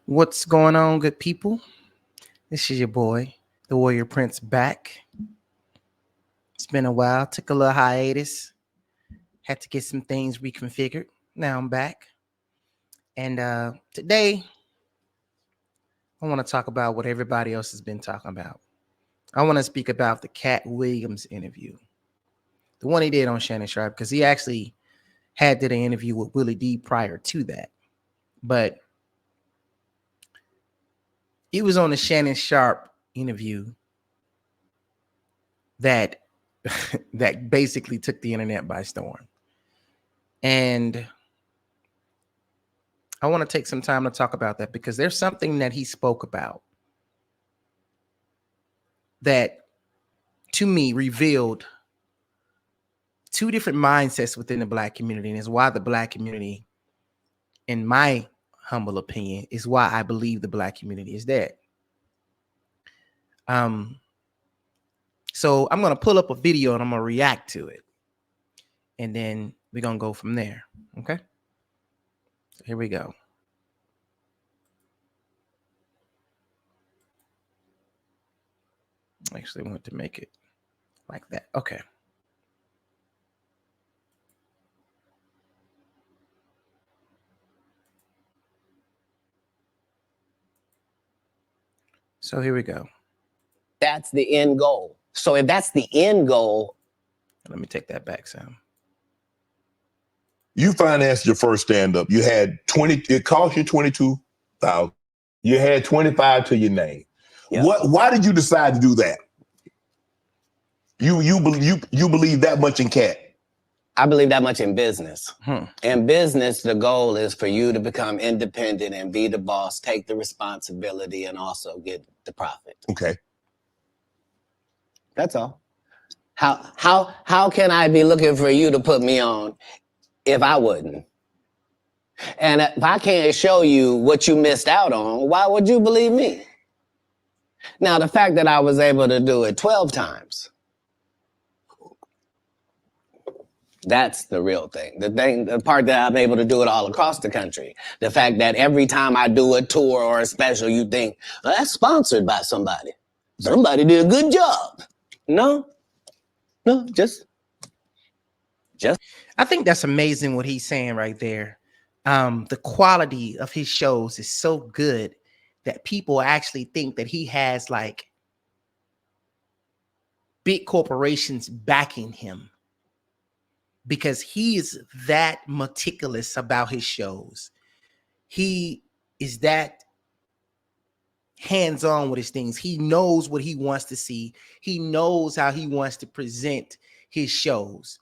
What's going on, good people? This is your boy, the Warrior Prince, back. It's been a while. Took a little hiatus. Had to get some things reconfigured. Now I'm back. And today, I want to talk about what everybody else has been talking about. I want to speak about the Katt Willams interview. The one he did on Shannon Sharp, because he actually did an interview with Willie D prior to that. But it was on the Shannon Sharp interview that that basically took the internet by storm. And I want to take some time to talk about that because there's something that he spoke about that, to me, revealed two different mindsets within the Black community, and is why the Black community, in my humble opinion, is why I believe the Black community is dead. So I'm going to pull up a video and I'm going to react to it. And then we're going to go from there. Okay. So here we go. Actually, I want to make it like that. Okay. So here we go. That's the end goal. So if that's the end goal. Let me take that back, Sam. You financed your first stand-up. You had 20, it cost you 22,000. You had 25 to your name. Yep. Why did you decide to do that? You believe that much in Katt? I believe that much in business. In business, the goal is for you to become independent and be the boss, take the responsibility, and also get the profit. Okay. That's all. How can I be looking for you to put me on if I wouldn't? And if I can't show you what you missed out on, why would you believe me? Now, the fact that I was able to do it 12 times, that's the real thing. The part that I'm able to do it all across the country. The fact that every time I do a tour or a special, you think, well, that's sponsored by somebody. Somebody did a good job. No, just. I think that's amazing what he's saying right there. The quality of his shows is so good that people actually think that he has like big corporations backing him because he is that meticulous about his shows. He is that hands-on with his things. He knows what he wants to see. He knows how he wants to present his shows.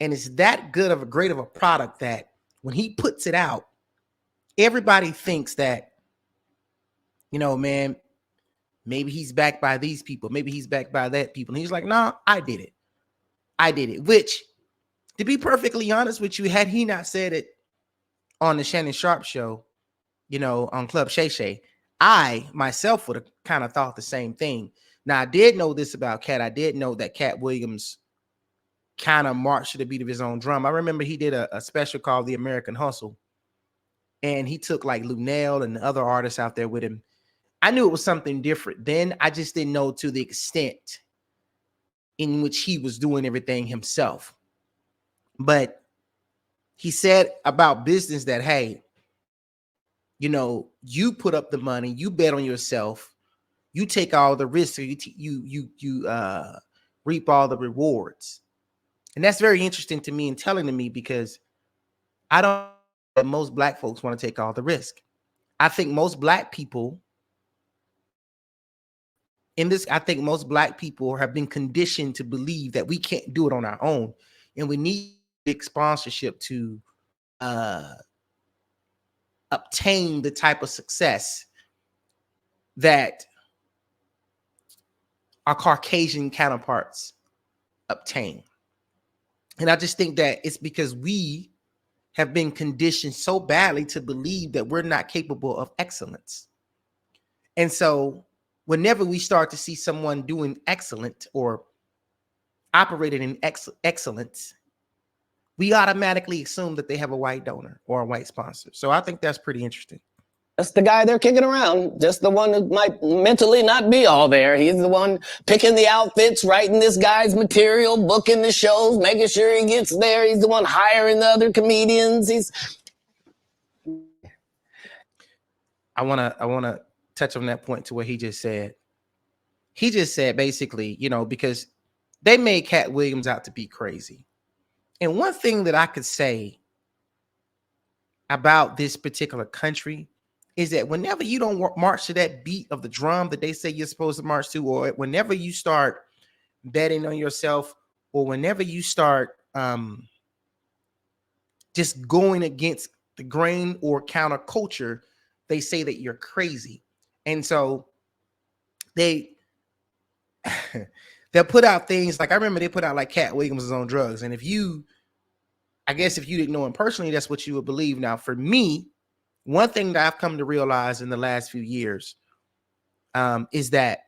And it's that good of a great of a product that when he puts it out, everybody thinks that, you know, man, maybe he's backed by these people. Maybe he's backed by that people. And he's like, nah, I did it. I did it. Which, to be perfectly honest with you, had he not said it on the Shannon Sharp show, you know, on Club Shay, I myself would have kind of thought the same thing. Now, I did know this about Katt. I did know that Katt Willams kind of marched to the beat of his own drum. I remember he did a special called The American Hustle, and he took like Lunel and the other artists out there with him. I knew it was something different then. I just didn't know to the extent in which he was doing everything himself. But he said about business that, hey, you know, you put up the money, you bet on yourself, you take all the risks, you reap all the rewards. And that's very interesting to me and telling to me because I don't know that most Black folks want to take all the risk. I think most Black people most Black people have been conditioned to believe that we can't do it on our own. And we need big sponsorship to obtain the type of success that our Caucasian counterparts obtain. And I just think that it's because we have been conditioned so badly to believe that we're not capable of excellence. And so whenever we start to see someone doing excellent or operating in excellence, we automatically assume that they have a white donor or a white sponsor. So I think that's pretty interesting. That's the guy they're kicking around. Just the one that might mentally not be all there. He's the one picking the outfits, writing this guy's material, booking the shows, making sure he gets there. He's the one hiring the other comedians. I wanna touch on that point to what he just said. He just said basically, you know, because they made Katt Williams out to be crazy. And one thing that I could say about this particular country is that whenever you don't march to that beat of the drum that they say you're supposed to march to, or whenever you start betting on yourself, or whenever you start just going against the grain or counterculture, they say that you're crazy. And so they'll put out things like, I remember they put out like Katt Williams is on drugs. And I guess if you didn't know him personally, that's what you would believe. Now, for me, one thing that I've come to realize in the last few years is that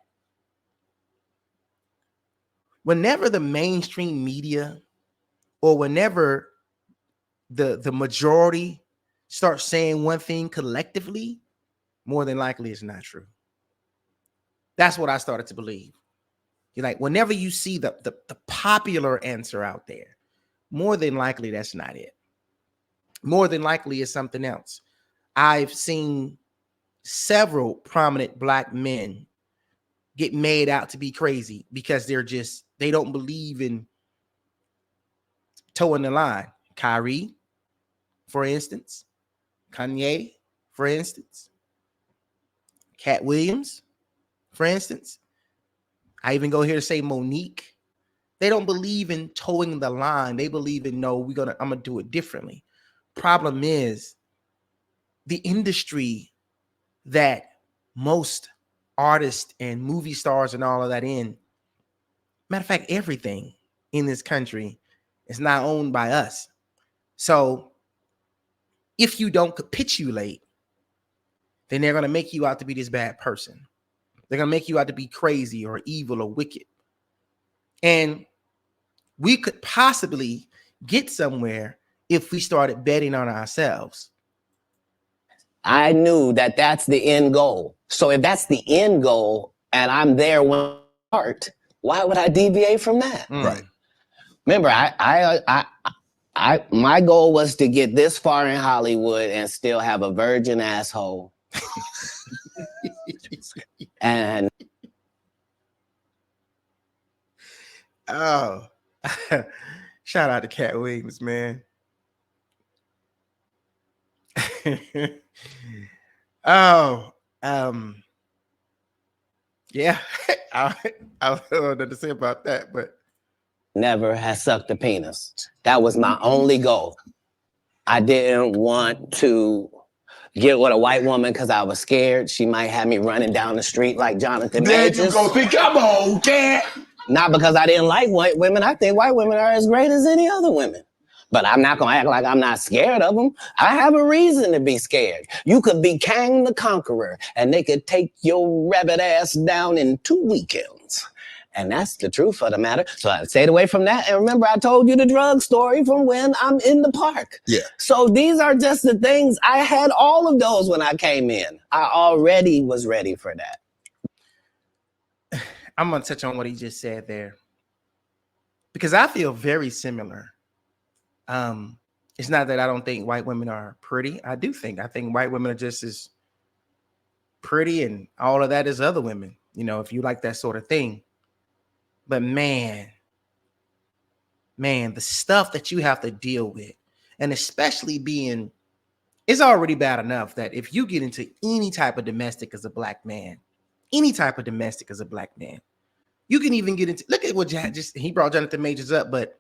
whenever the mainstream media or whenever the majority starts saying one thing collectively, more than likely it's not true. That's what I started to believe. You're like, whenever you see the popular answer out there, more than likely that's not it. More than likely it's something else. I've seen several prominent Black men get made out to be crazy because they don't believe in towing the line. Kyrie, for instance, Kanye, for instance, Katt Williams, for instance. I even go here to say Monique. They don't believe in towing the line. They believe in, no, I'm gonna do it differently. Problem is, the industry that most artists and movie stars and all of that in, matter of fact, everything in this country is not owned by us. So if you don't capitulate, then they're going to make you out to be this bad person. They're going to make you out to be crazy or evil or wicked. And we could possibly get somewhere if we started betting on ourselves. I knew that that's the end goal. So if that's the end goal and I'm there when I start, why would I deviate from that? Right. Remember, my goal was to get this far in Hollywood and still have a virgin asshole. And oh, shout out to Katt Williams, man. Oh, yeah, I don't know what to say about that, but never has sucked a penis. That was my only goal. I didn't want to get with a white woman because I was scared she might have me running down the street like Jonathan There Majors. you go. See, come on, Katt. Not because I didn't like white women. I think white women are as great as any other women. But I'm not going to act like I'm not scared of them. I have a reason to be scared. You could be Kang the Conqueror, and they could take your rabbit ass down in 2 weekends. And that's the truth of the matter. So I stayed away from that. And remember, I told you the drug story from when I'm in the park. Yeah. So these are just the things. I had all of those when I came in. I already was ready for that. I'm going to touch on what he just said there, because I feel very similar. It's not that I don't think white women are pretty. I think white women are just as pretty and all of that as other women, you know, if you like that sort of thing. But man, the stuff that you have to deal with, and especially it's already bad enough that if you get into any type of domestic as a black man, you can even get into, look at what he brought Jonathan Majors up, but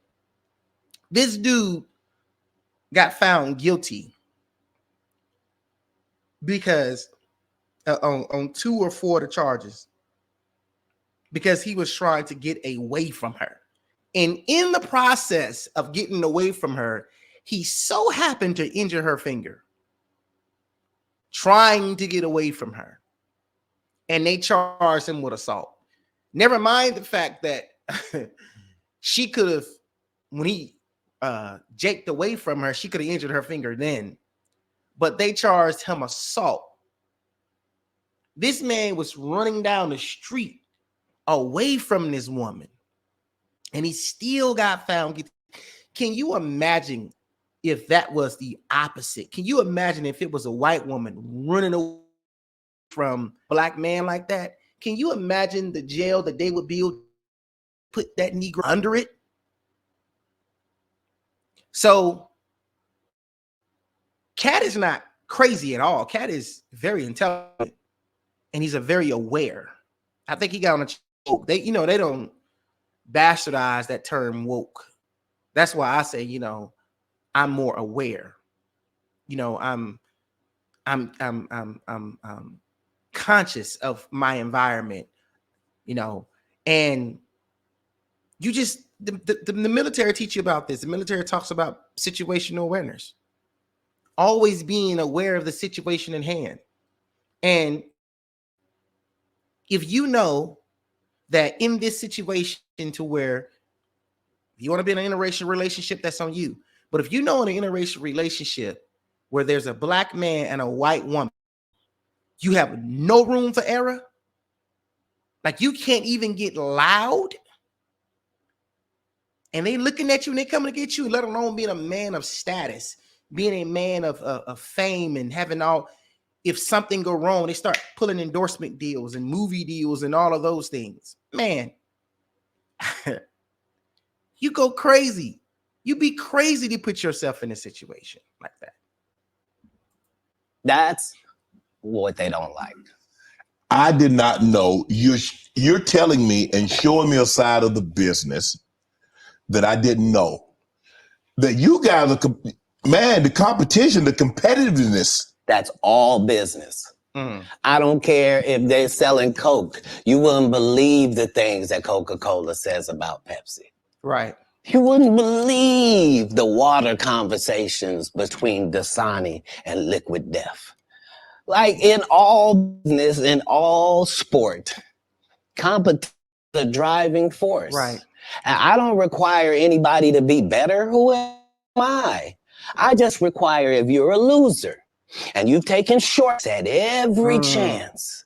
this dude got found guilty because on 2 or 4 of the charges, because he was trying to get away from her. And in the process of getting away from her, he so happened to injure her finger trying to get away from her. And they charged him with assault. Never mind the fact that she could have, when he jaked away from her, she could have injured her finger then. But they charged him assault. This man was running down the street away from this woman, and he still got found. Can you imagine if that was the opposite? Can you imagine if it was a white woman running away from a black man like that? Can you imagine the jail that they would build, put that Negro under it? So Katt is not crazy at all. Katt is very intelligent, and he's a very aware. I think he got on a woke. They don't bastardize that term woke. That's why I say, I'm more aware. I'm conscious of my environment, and you just the military teach you about this. The military talks about situational awareness, always being aware of the situation in hand. And if you know that in this situation, to where if you want to be in an interracial relationship, that's on you. But if you know in an interracial relationship where there's a black man and a white woman, you have no room for error. Like, you can't even get loud. And they looking at you and they coming to get you, let alone being a man of status, being a man of fame and having all. If something go wrong, they start pulling endorsement deals and movie deals and all of those things. Man, you go crazy. You be crazy to put yourself in a situation like that. That's what they don't like. I did not know. You're telling me and showing me a side of the business that I didn't know. That you guys are, man, the competition, the competitiveness. That's all business. I don't care if they're selling Coke. You wouldn't believe the things that Coca-Cola says about Pepsi. Right. You wouldn't believe the water conversations between Dasani and Liquid Death. Like, in all business, in all sport, competition is the driving force. Right. And I don't require anybody to be better. Who am I? I just require, if you're a loser and you've taken shorts at every chance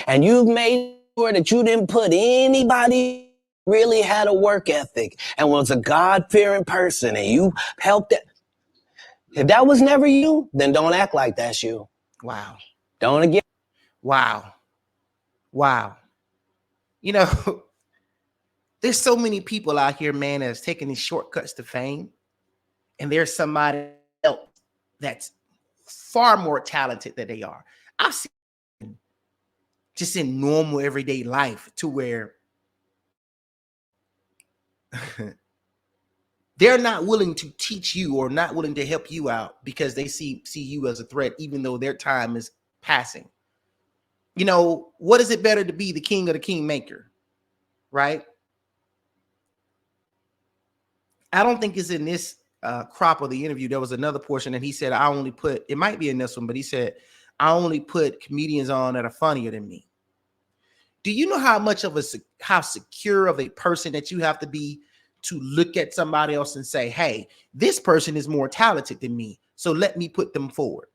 and you've made sure that you didn't put anybody really had a work ethic and was a God-fearing person and you helped it. If that was never you, then don't act like that's you. Wow. Don't again. Wow. There's so many people out here, man, that's taking these shortcuts to fame. And there's somebody else that's far more talented than they are. I've seen just in normal everyday life to where they're not willing to teach you or not willing to help you out because they see you as a threat, even though their time is passing. What is it better to be, the king or the kingmaker? Right? I don't think it's in this crop of the interview. There was another portion that he said, it might be in this one, but he said, I only put comedians on that are funnier than me. Do you know how secure of a person that you have to be to look at somebody else and say, hey, this person is more talented than me, so let me put them forward.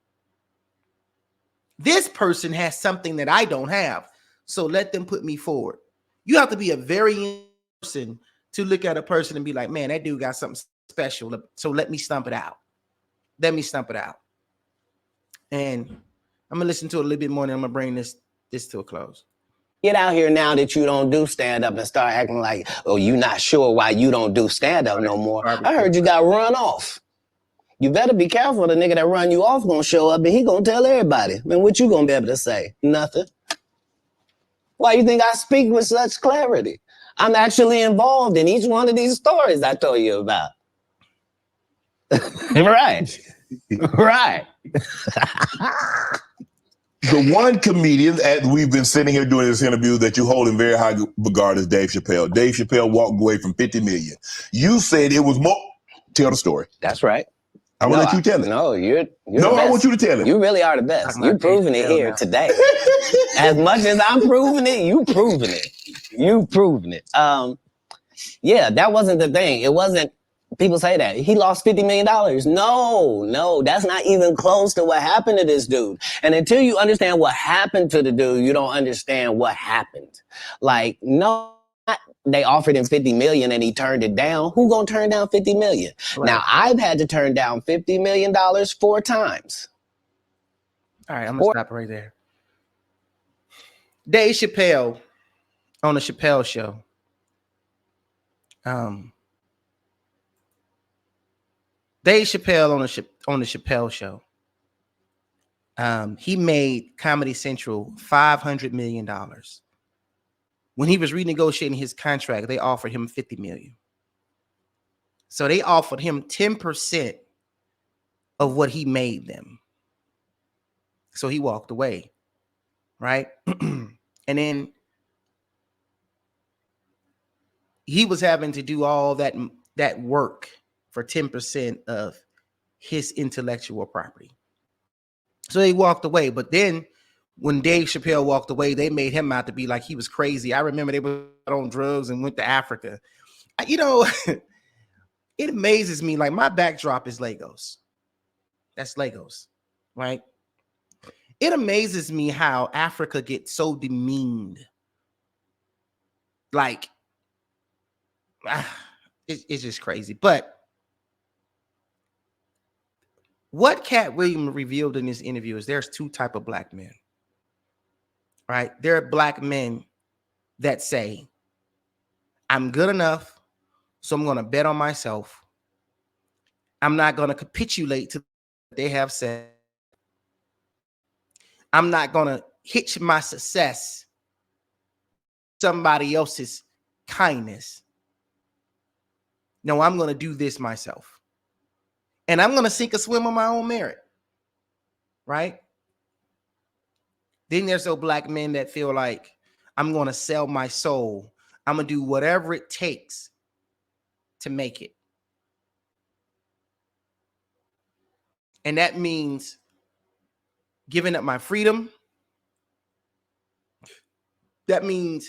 This person has something that I don't have, so let them put me forward. You have to be a very person to look at a person and be like, man, that dude got something special, so let me stump it out. And I'm gonna listen to it a little bit more, and I'm gonna bring this to a close. Get out here now that you don't do stand-up and start acting like, oh, you're not sure why you don't do stand-up no more. I heard you got run off. You better be careful. The nigga that run you off gonna show up and he gonna tell everybody. Man, what you gonna be able to say? Nothing. Why you think I speak with such clarity? I'm actually involved in each one of these stories I told you about. Right. Right. The one comedian that we've been sitting here doing this interview that you hold in very high regard is Dave Chappelle. Dave Chappelle walked away from 50 million. You said it was more. Tell the story. That's right. I will let you tell it. No, you're no, I want you to tell it. You really are the best. You're proving it here today. As much as I'm proving it, you proving it. You proving it. Yeah, that wasn't the thing. It wasn't People say that he lost $50 million. No, that's not even close to what happened to this dude. And until you understand what happened to the dude, you don't understand what happened. Like, no, they offered him 50 million and he turned it down. Who gonna turn down 50 million? Right. Now, I've had to turn down $50 million 4 times. All right, I'm gonna stop right there. Dave Chappelle on the Chappelle Show. Dave Chappelle on the Chappelle Show. He made Comedy Central $500 million. When he was renegotiating his contract, they offered him $50 million. So they offered him 10% of what he made them. So he walked away, right? And then he was having to do all that work for 10% of his intellectual property. So he walked away. But then when Dave Chappelle walked away, they made him out to be like he was crazy. I remember they were on drugs and went to Africa. You know, it amazes me. Like, my backdrop is Legos. That's Legos, right? It amazes me how Africa gets so demeaned. Like, it's just crazy. But what Katt Williams revealed in this interview is there's 2 types of black men, right? There are black men that say, I'm good enough, so I'm going to bet on myself. I'm not going to capitulate to what they have said. I'm not going to hitch my success to somebody else's kindness. No, I'm going to do this myself. And I'm going to sink or swim on my own merit, right? Then there's those black men that feel like, I'm going to sell my soul. I'm going to do whatever it takes to make it. And that means giving up my freedom. That means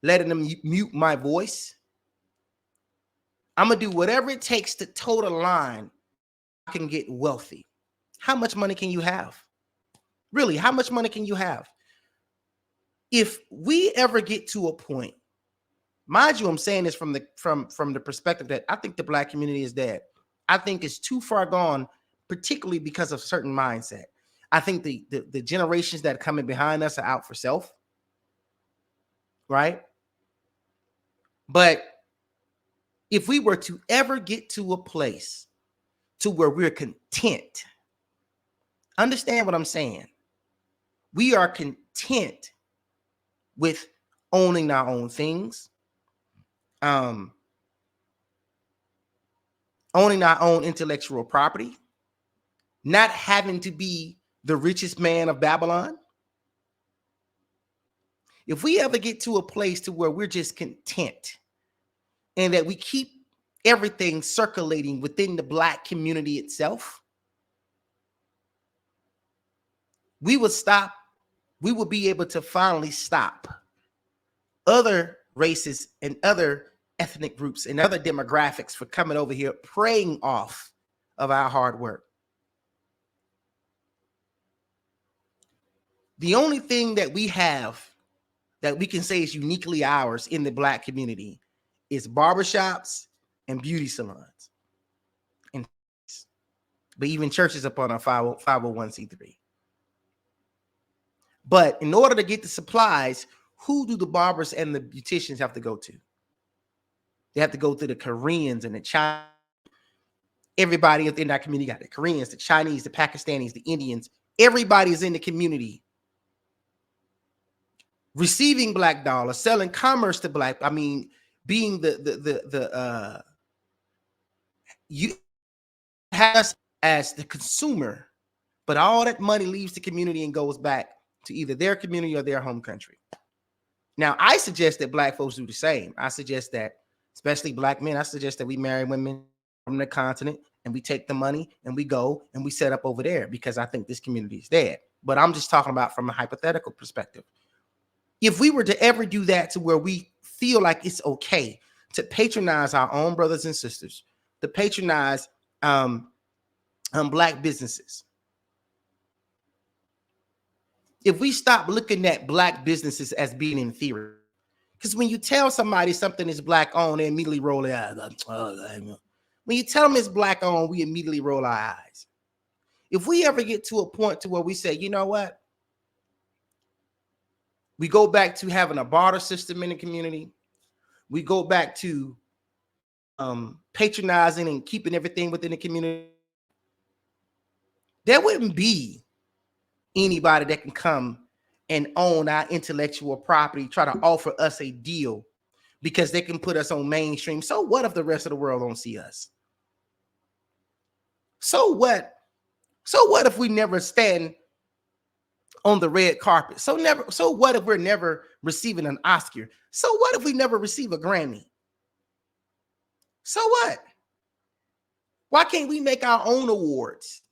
letting them mute my voice. I'm going to do whatever it takes to toe the line. I can get wealthy. How much money can you have? Really, how much money can you have? If we ever get to a point, mind you, I'm saying this from the perspective that I think the black community is dead. I think it's too far gone, particularly because of certain mindset. I think the generations that are coming behind us are out for self, right? But if we were to ever get to a place to where we're content, understand what I'm saying. We are content with owning our own things, owning our own intellectual property, not having to be the richest man of Babylon. If we ever get to a place to where we're just content and that we keep everything circulating within the black community itself, we will stop. We will be able to finally stop other races and other ethnic groups and other demographics for coming over here preying off of our hard work. The only thing that we have that we can say is uniquely ours in the black community is barbershops and beauty salons. But even churches upon our 501c3. But in order to get the supplies, who do the barbers and the beauticians have to go to? They have to go to the Koreans and the Chinese. Everybody in that community got the Koreans, the Chinese, the Pakistanis, the Indians. Everybody is in the community receiving black dollars, selling commerce to black. I mean, being you have us as the consumer, but all that money leaves the community and goes back to either their community or their home country. Now, I suggest that black folks do the same. I suggest that, especially black men, I suggest that we marry women from the continent and we take the money and we go and we set up over there because I think this community is dead. But I'm just talking about from a hypothetical perspective. If we were to ever do that to where we feel like it's okay to patronize our own brothers and sisters, to patronize Black businesses. If we stop looking at Black businesses as being inferior, because when you tell somebody something is Black owned, they immediately roll their eyes. When you tell them it's Black owned, we immediately roll our eyes. If we ever get to a point to where we say, you know what? We go back to having a barter system in the community. We go back to patronizing and keeping everything within the community. There wouldn't be anybody that can come and own our intellectual property, try to offer us a deal because they can put us on mainstream. So what if the rest of the world don't see us? So what? So what if we never stand on the red carpet? So what if we're never receiving an Oscar? So what if we never receive a Grammy? So what? Why can't we make our own awards?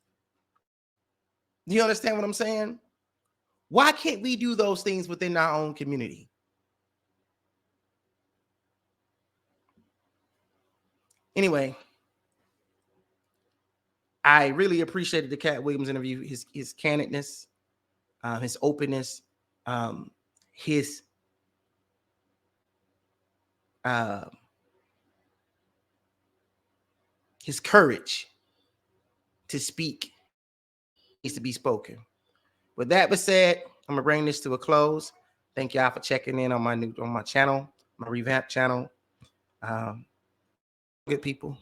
Do you understand what I'm saying? Why can't we do those things within our own community? Anyway, I really appreciated the Katt Willams interview, his candidness, his openness, his courage to speak needs to be spoken. With that being said, I'm gonna bring this to a close. Thank y'all for checking in on my channel, my revamped channel. Good people.